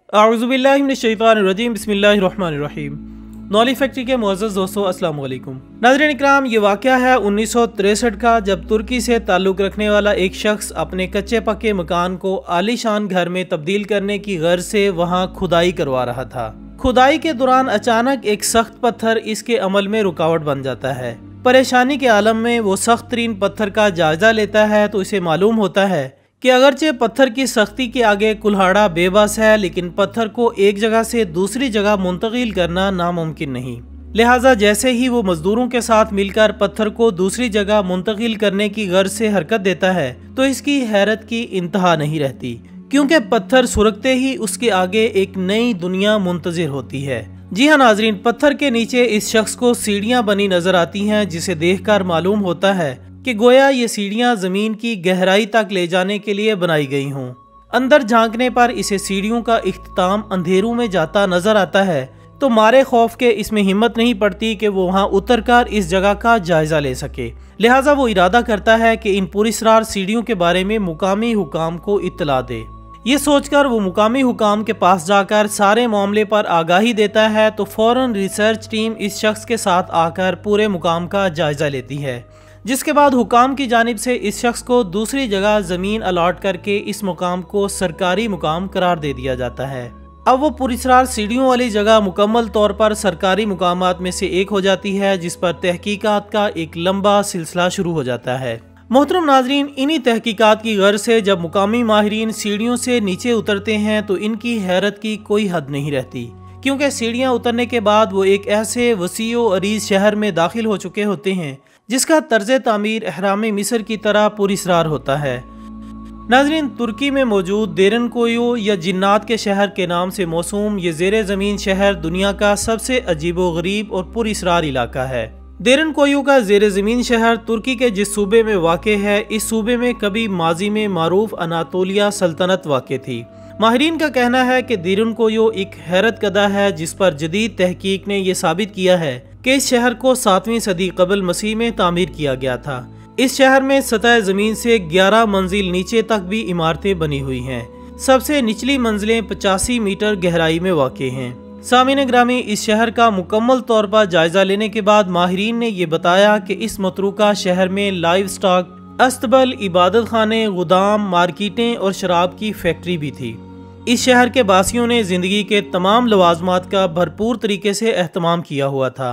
आउज़ुबिल्लाहि मिनश्शैतानिर्रजीम बिस्मिल्लाहिर्रहमानिर्रहीम। नॉली फैक्ट्री के मुअज़्ज़ज़ दोस्तों, अस्सलाम वालेकुम। नाज़रीन इकराम, ये वाक़या है 1963 का, जब तुर्की से ताल्लुक़ रखने वाला एक शख्स अपने कच्चे पक्के मकान को आलीशान घर में तब्दील करने की गर्ज से वहाँ खुदाई करवा रहा था। खुदाई के दौरान अचानक एक सख्त पत्थर इसके अमल में रुकावट बन जाता है। परेशानी के आलम में वो सख्त तरीन पत्थर का जायजा लेता है तो इसे मालूम होता है कि अगरचे पत्थर की सख्ती के आगे कुल्हाड़ा बेबस है, लेकिन पत्थर को एक जगह से दूसरी जगह मुंतकिल करना नामुमकिन नहीं। लिहाजा जैसे ही वो मजदूरों के साथ मिलकर पत्थर को दूसरी जगह मुंतकिल करने की गर्ज से हरकत देता है तो इसकी हैरत की इंतहा नहीं रहती, क्योंकि पत्थर सुरगते ही उसके आगे एक नई दुनिया मुंतजिर होती है। जी हाँ नाजरीन, पत्थर के नीचे इस शख्स को सीढ़ियाँ बनी नजर आती हैं, जिसे देखकर मालूम होता है कि गोया ये सीढ़ियां जमीन की गहराई तक ले जाने के लिए बनाई गई हों। अंदर झांकने पर इसे सीढ़ियों का इख्तिताम अंधेरों में जाता नजर आता है, तो मारे खौफ के इसमें हिम्मत नहीं पड़ती कि वो वहां उतरकर इस जगह का जायजा ले सके। लिहाजा वो इरादा करता है कि इन पुरस्रार सीढ़ियों के बारे में मुकामी हुकाम को इत्तला दे। ये सोचकर वो मुकामी हुकाम के पास जाकर सारे मामले पर आगाही देता है, तो फौरन रिसर्च टीम इस शख्स के साथ आकर पूरे मुकाम का जायजा लेती है, जिसके बाद हुकाम की जानिब से इस शख्स को दूसरी जगह ज़मीन अलॉट करके इस मुकाम को सरकारी मुकाम करार दे दिया जाता है। अब वो पुरस्रार सीढ़ियों वाली जगह मुकम्मल तौर पर सरकारी मुकामात में से एक हो जाती है, जिस पर तहकीकात का एक लंबा सिलसिला शुरू हो जाता है। मोहतरम नाजरीन, इन्हीं तहकीकात की गर्ज से जब मुकामी माहिरीन सीढ़ियों से नीचे उतरते हैं तो इनकी हैरत की कोई हद नहीं रहती, क्योंकि सीढ़ियाँ उतरने के बाद वो एक ऐसे वसीओ अरीज शहर में दाखिल हो चुके होते हैं जिसका तर्ज तामीर एहराम मिस्र की तरह पुरस्रार होता है। नाजरीन, तुर्की में मौजूद देरनकोयू या जिन्नात के शहर के नाम से मौसूम ये ज़ेरे ज़मीन शहर दुनिया का सबसे अजीबो गरीब और पुरस्रार इलाका है। देरनकोयू का ज़ेरे ज़मीन शहर तुर्की के जिस सूबे में वाक़ है, इस सूबे में कभी माजी में मारूफ अनातोलिया सल्तनत वाक़ थी। माहिरीन का कहना है कि देरनकोयू एक हैरत कदा है, जिस पर जदीद तहकीक ने यह साबित किया है कि इस शहर को 7वीं सदी कबल मसीह में तामीर किया गया था। इस शहर में सतह ज़मीन से 11 मंजिल नीचे तक भी इमारतें बनी हुई हैं। सबसे निचली मंजिलें 85 मीटर गहराई में वाक़ हैं। सामीन ग्रामी, इस शहर का मुकम्मल तौर पर जायजा लेने के बाद माहिरीन ने यह बताया कि इस मतरूका शहर में लाइव स्टॉक, अस्तबल, इबादत खाने, गुदाम, मार्केटें और शराब की फैक्ट्री भी थी। इस शहर के बासियों ने ज़िंदगी के तमाम लवाजमात का भरपूर तरीके से एहतमाम किया हुआ था।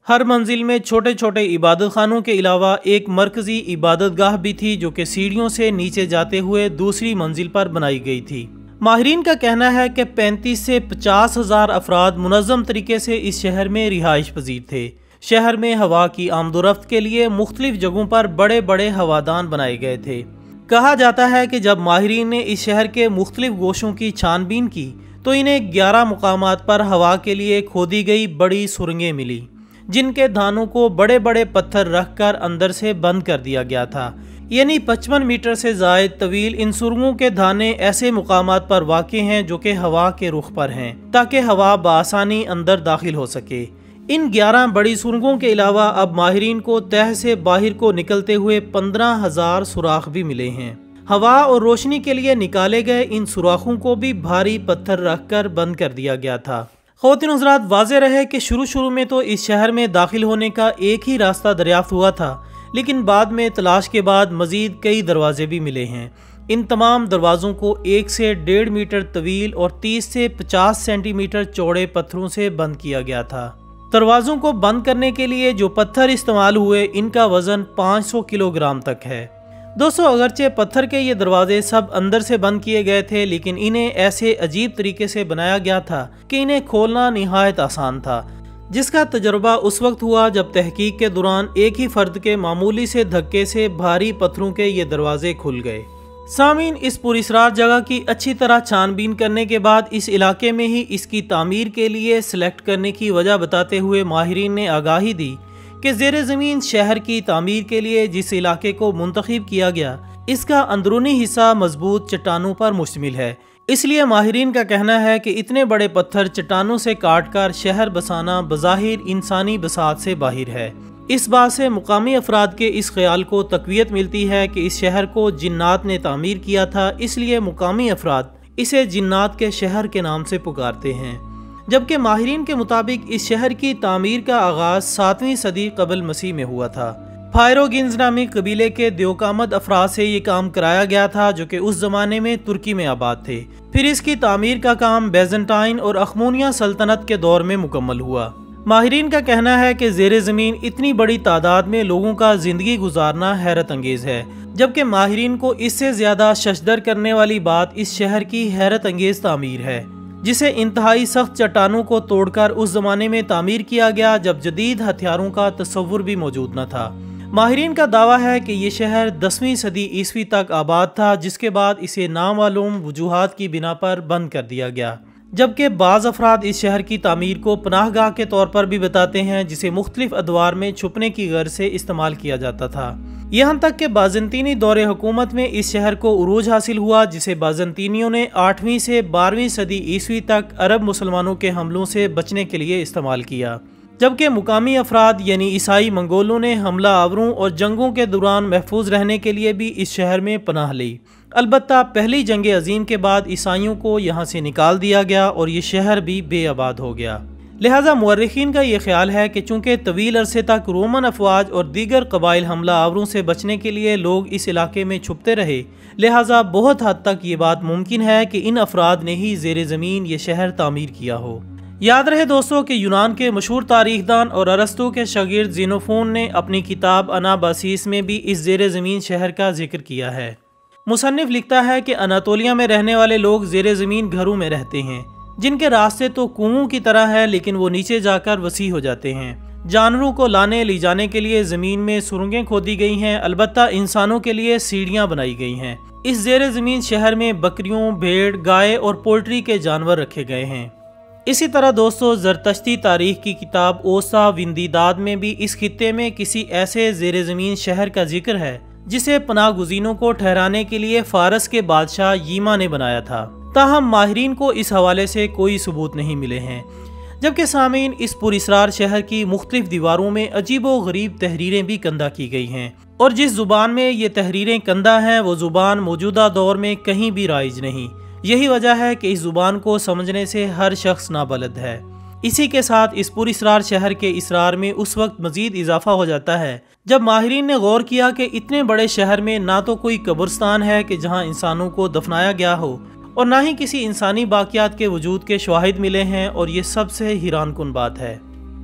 हर मंजिल में छोटे छोटे इबादत खानों के अलावा एक मरकजी इबादत गाह भी थी, जो कि सीढ़ियों से नीचे जाते हुए दूसरी मंजिल पर बनाई गई थी। माहिरीन का कहना है कि 35 से 50 हज़ार अफराद मुनज़्ज़म तरीके से इस शहर में रिहाइश पजीर थे। शहर में हवा की आमदोरफ्त के लिए मुख्तलिफ जगहों पर बड़े बड़े हवादान बनाए गए थे। कहा जाता है कि जब माहिरीन ने इस शहर के मुख्तलिफ गोशों की छानबीन की तो इन्हें 11 मुकामात पर हवा के लिए खोदी गई बड़ी सुरंगें मिली, जिनके धानों को बड़े बड़े पत्थर रखकर अंदर से बंद कर दिया गया था। यानी 55 मीटर से ज़ायद तवील इन सुरंगों के धाने ऐसे मुकामात पर वाक़ हैं जो कि हवा के रुख पर हैं, ताकि हवा बआसानी अंदर दाखिल हो सके। इन 11 बड़ी सुरंगों के अलावा अब माहिरीन को तह से बाहर को निकलते हुए 15,000 सुराख भी मिले हैं। हवा और रोशनी के लिए निकाले गए इन सुराखों को भी भारी पत्थर रखकर बंद कर दिया गया था। ख़वातीन हज़रात, वाज़ेह रहे कि शुरू में तो इस शहर में दाखिल होने का एक ही रास्ता दरियाफ्त हुआ था, लेकिन बाद में तलाश के बाद मज़ीद कई दरवाजे भी मिले हैं। इन तमाम दरवाज़ों को 1 से 1.5 मीटर तवील और 30 से 50 सेंटीमीटर चौड़े पत्थरों से बंद किया गया था। दरवाज़ों को बंद करने के लिए जो पत्थर इस्तेमाल हुए, इनका वज़न 500 किलोग्राम तक है। दोस्तों, अगरचे पत्थर के ये दरवाजे सब अंदर से बंद किए गए थे, लेकिन इन्हें ऐसे अजीब तरीके से बनाया गया था कि इन्हें खोलना निहायत आसान था, जिसका तजर्बा उस वक्त हुआ जब तहकीक के दौरान एक ही फर्द के मामूली से धक्के से भारी पत्थरों के ये दरवाजे खुल गए। सामीन, इस पुरस्रार जगह की अच्छी तरह छानबीन करने के बाद इस इलाके में ही इसकी तामीर के लिए सिलेक्ट करने की वजह बताते हुए माहिरीन ने आगाही दी कि ज़ेरे ज़मीन शहर की तामीर के लिए जिस इलाके को मुंतखब किया गया, इसका अंदरूनी हिस्सा मजबूत चट्टानों पर मुश्तमिल है। इसलिए माहिरीन का कहना है कि इतने बड़े पत्थर चट्टानों से काट कर शहर बसाना बज़ाहिर इंसानी बसात से बाहिर है। इस बात से मुकामी अफराद के इस ख्याल को तक़वियत मिलती है कि इस शहर को जिन्नात ने तामीर किया था, इसलिए मुकामी अफराद इसे जिन्नात के शहर के नाम से पुकारते हैं, जबकि माहिरीन के मुताबिक इस शहर की तामीर का आगाज 7वीं सदी कबल मसीह में हुआ था। फायरोगिन्स नामी कबीले के द्योकामद अफराद से ये काम कराया गया था, जो कि उस जमाने में तुर्की में आबाद थे। फिर इसकी तामीर का काम बैजेंटाइन और अखमोनिया सल्तनत के दौर में मुकम्मल हुआ। माहिरीन का कहना है कि ज़ेरे ज़मीन इतनी बड़ी तादाद में लोगों का जिंदगी गुजारना हैरत अंगेज है, जबकि माहिरीन को इससे ज्यादा शशदर करने वाली बात इस शहर की हैरत अंगेज तामीर है, जिसे इंतहाई सख्त चट्टानों को तोड़कर उस जमाने में तामीर किया गया जब जदीद हथियारों का तस्वुर भी मौजूद न था। माहिरीन का दावा है कि ये शहर 10वीं सदी ईस्वी तक आबाद था, जिसके बाद इसे नामालूम वजूहात की बिना पर बंद कर दिया गया, जबकि बाज़ अफराद इस शहर की तामीर को पनाहगाह के तौर पर भी बताते हैं, जिसे मुख्तलिफ अदवार में छुपने की गर्ज से इस्तेमाल किया जाता था। यहाँ तक कि बाज़ंतीनी दौरे हुकूमत में इस शहर को उरूज हासिल हुआ, जिसे बाज़ंतीनियों ने 8वीं से 12वीं सदी ईस्वी तक अरब मुसलमानों के हमलों से बचने के लिए इस्तेमाल किया, जबकि मुकामी अफराद यानी ईसाई मंगोलों ने हमला आवरों और जंगों के दौरान महफूज रहने के लिए भी इस शहर में पनाह ली। अलबत्ता पहली जंग अजीम के बाद ईसाइयों को यहाँ से निकाल दिया गया और ये शहर भी बेआबाद हो गया। लिहाजा मुअर्रिखीन का ये ख्याल है कि चूँकि तवील अरसे तक रोमन अफवाज और दीगर कबाइल हमला आवरों से बचने के लिए लोग इस इलाके में छुपते रहे, लिहाजा बहुत हद तक ये बात मुमकिन है कि इन अफराद ने ही ज़ेरे ज़मीन ये शहर तामीर किया हो। याद रहे दोस्तों कि यूनान के मशहूर तारीखदान और अरस्तु के शागिर्द ज़ेनोफोन ने अपनी किताब अनाबासीस में भी इस ज़ेरे ज़मीन शहर का जिक्र किया है। मुसन्निफ लिखता है कि अनातोलिया में रहने वाले लोग ज़ेरे ज़मीन घरों में रहते हैं, जिनके रास्ते तो कुओं की तरह है, लेकिन वो नीचे जाकर वसी हो जाते हैं। जानवरों को लाने ले जाने के लिए ज़मीन में सुरंगें खोदी गई हैं, अलबत्ता इंसानों के लिए सीढ़ियाँ बनाई गई हैं। इस ज़ेरे ज़मीन शहर में बकरियों, भेड़, गाय और पोल्ट्री के जानवर रखे गए हैं। इसी तरह दोस्तों ज़रतश्ती तारीख की किताब ओसा विंदीदाद में भी इस खित्ते में किसी ऐसे ज़ेरे ज़मीन शहर का जिक्र है, जिसे पनाह गुज़ीनों को ठहराने के लिए फारस के बादशाह यीमा ने बनाया था। ताहम माहिरीन को इस हवाले से कोई सबूत नहीं मिले हैं। जबकि सामीन, इस पुरअसरार शहर की मुख्तलिफ दीवारों में अजीबो गरीब तहरीरें भी कंदा की गई हैं, और जिस ज़ुबान में ये तहरीरें कंदा हैं वो ज़ुबान मौजूदा दौर में कहीं भी राइज नहीं। यही वजह है कि इस ज़ुबान को समझने से हर शख्स नाबलद है। इसी के साथ इस पुरअसरार शहर के इसरार में उस वक्त मजीद इजाफा हो जाता है जब माहिरीन ने गौर किया कि इतने बड़े शहर में ना तो कोई कब्रिस्तान है कि जहां इंसानों को दफनाया गया हो, और ना ही किसी इंसानी बाकियात के वजूद के शवाहिद मिले हैं, और ये सबसे हैरानकुन बात है।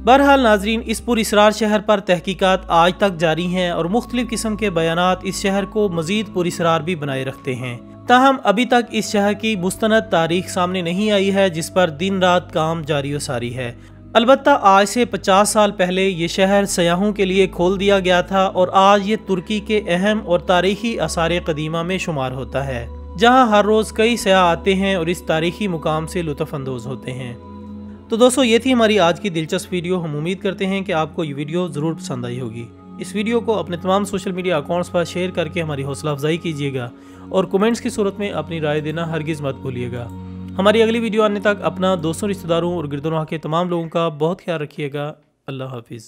बहरहाल नाजरीन, इस पुरअसरार शहर पर तहकीकात आज तक जारी हैं और मुख्तलिफ किस्म के बयानात इस शहर को मजीद पुरअसरार भी बनाए रखते हैं। ताहम अभी तक इस शहर की मुस्तनद तारीख सामने नहीं आई है, जिस पर दिन रात काम जारी व सारी है। अलबत्ता आज से 50 साल पहले ये शहर सयाहों के लिए खोल दिया गया था, और आज ये तुर्की के अहम और तारीखी आसार कदीमा में शुमार होता है, जहाँ हर रोज़ कई सयाह आते हैं और इस तारीखी मुकाम से लुत्फ़अंदोज़ होते हैं। तो दोस्तों, ये थी हमारी आज की दिलचस्प वीडियो। हम उम्मीद करते हैं कि आपको ये वीडियो ज़रूर पसंद आई होगी। इस वीडियो को अपने तमाम सोशल मीडिया अकाउंट्स पर शेयर करके हमारी हौसला अफजाई कीजिएगा, और कमेंट्स की सूरत में अपनी राय देना हरगिज़ मत भूलिएगा। हमारी अगली वीडियो आने तक अपना दोस्तों, रिश्तेदारों और गिरदोनवाह के तमाम लोगों का बहुत ख्याल रखिएगा। अल्लाह हाफिज़।